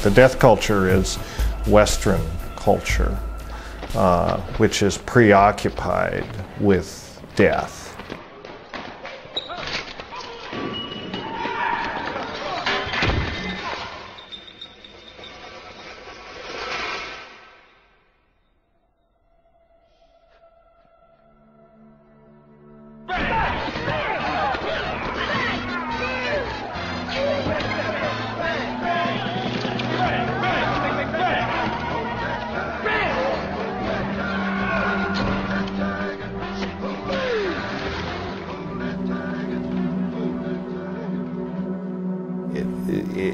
The death culture is Western culture, which is preoccupied with death.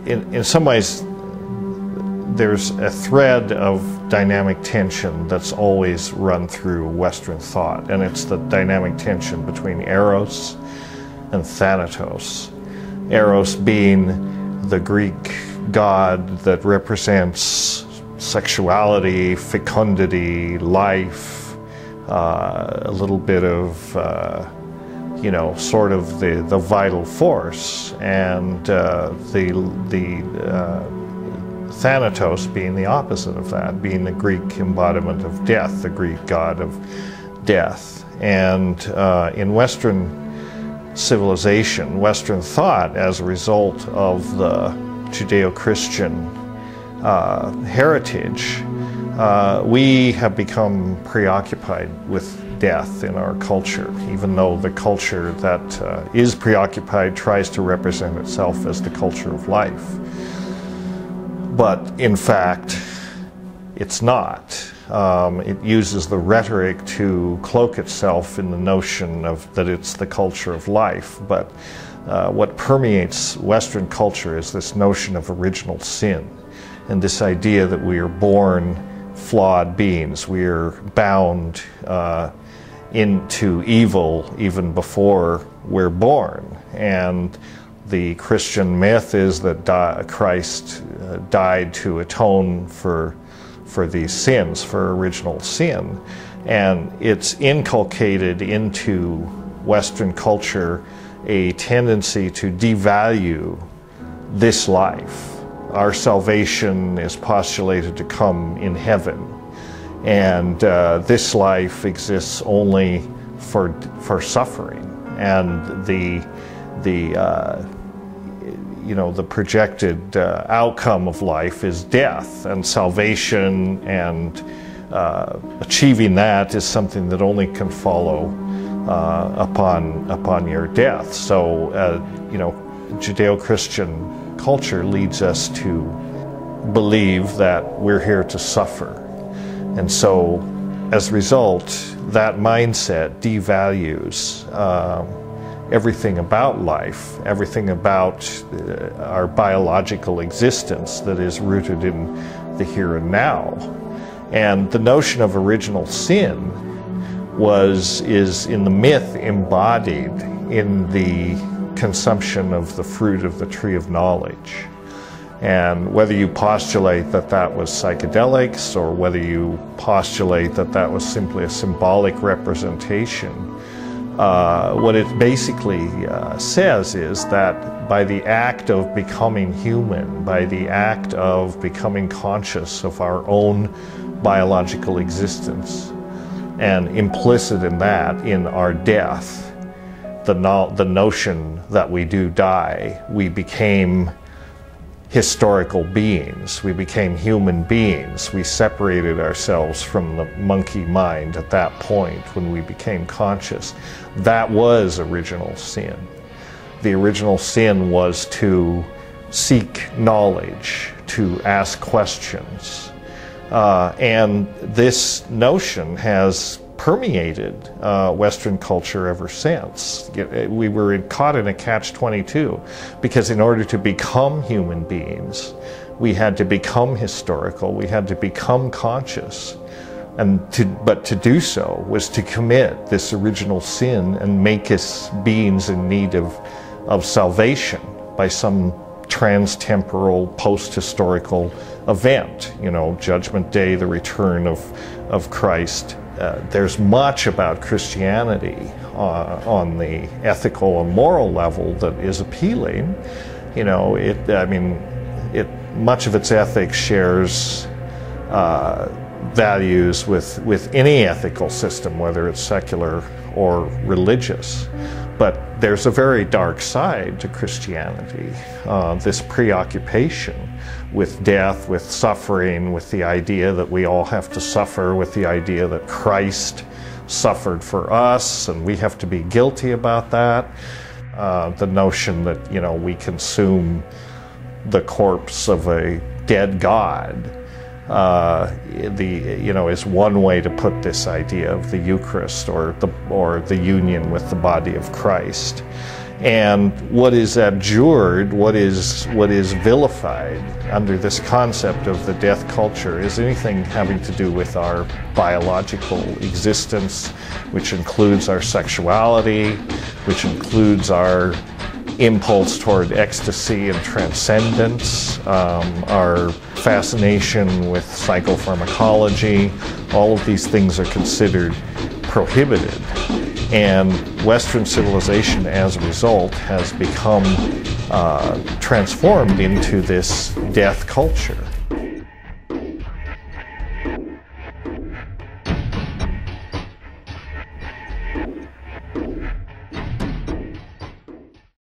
In some ways, there's a thread of dynamic tension that's always run through Western thought, and it's the dynamic tension between Eros and Thanatos. Eros being the Greek god that represents sexuality, fecundity, life, a little bit of sort of the vital force, and Thanatos being the opposite of that, being the Greek embodiment of death, the Greek god of death. And in Western civilization, Western thought, as a result of the Judeo-Christian heritage, we have become preoccupied with death in our culture, even though the culture that is preoccupied tries to represent itself as the culture of life. But in fact, it's not. It uses the rhetoric to cloak itself in the notion of that it's the culture of life. But what permeates Western culture is this notion of original sin, and this idea that we are born flawed beings. We are bound into evil even before we're born. And the Christian myth is that Christ died to atone for these sins, for original sin. And it's inculcated into Western culture a tendency to devalue this life. Our salvation is postulated to come in heaven. And this life exists only for suffering, and the projected outcome of life is death, and salvation, and achieving that is something that only can follow upon your death. So Judeo-Christian culture leads us to believe that we're here to suffer. And so, as a result, that mindset devalues everything about life, everything about our biological existence that is rooted in the here and now. And the notion of original sin is in the myth embodied in the consumption of the fruit of the tree of knowledge. And whether you postulate that that was psychedelics, or whether you postulate that that was simply a symbolic representation, what it basically says is that by the act of becoming human, by the act of becoming conscious of our own biological existence, and implicit in that, in our death, the notion that we do die, we became historical beings. We became human beings. We separated ourselves from the monkey mind at that point when we became conscious. That was original sin. The original sin was to seek knowledge, to ask questions. And this notion has permeated Western culture ever since. We were caught in a catch-22, because in order to become human beings, we had to become historical, we had to become conscious. But to do so was to commit this original sin and make us beings in need of salvation by some trans-temporal, post-historical event. Judgment Day, the return of Christ. There's much about Christianity on the ethical and moral level that is appealing. It much of its ethics shares values with any ethical system, whether it's secular or religious. But there's a very dark side to Christianity, this preoccupation with death, with suffering, with the idea that we all have to suffer, with the idea that Christ suffered for us and we have to be guilty about that. The notion that, you know, we consume the corpse of a dead God, is one way to put this idea of the Eucharist or the union with the body of Christ. And what is abjured, what is vilified under this concept of the death culture is anything having to do with our biological existence, which includes our sexuality, which includes our impulse toward ecstasy and transcendence, our fascination with psychopharmacology. All of these things are considered prohibited. And Western civilization, as a result, has become transformed into this death culture.